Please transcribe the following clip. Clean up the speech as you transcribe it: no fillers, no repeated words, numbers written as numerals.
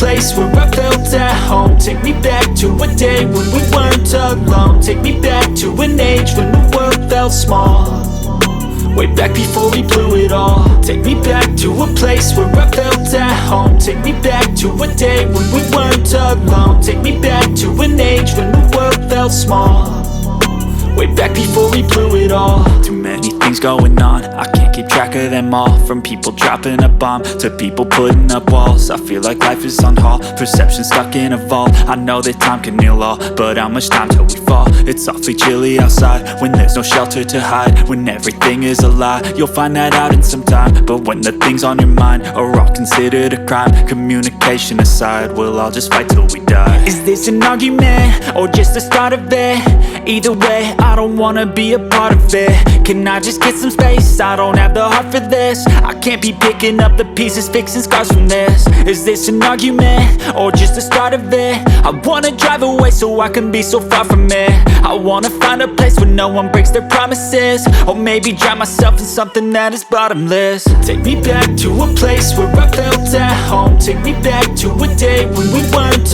place where I felt at home. Take me back to a day when we weren't alone. Take me back to an age when the world felt small, way back before we blew it all. Take me back to a place where I felt at home. Take me back to a day when we weren't alone. Take me back to an age when the world felt small, way back before we blew it all. Too many things going on, I can't keep track of them all. From people dropping a bomb to people putting up walls. I feel like life is on hold, perception stuck in a vault. I know that time can heal all, but how much time till we fall? It's awfully chilly outside when there's no shelter to hide. When everything is a lie, you'll find that out in some time. But when the things on your mind are all considered a crime, communication aside, we'll all just fight till we die. Is this an argument or just the start of it? Either way, I don't wanna be a part of it. Can I just get some space? I don't have the heart for this. I can't be picking up the pieces, fixing scars from this. Is this an argument or just the start of it? I wanna drive away so I can be so far from it. I wanna find a place where no one breaks their promises, or maybe drown myself in something that is bottomless. Take me back to a place where I felt at home. Take me back to a day when we weren't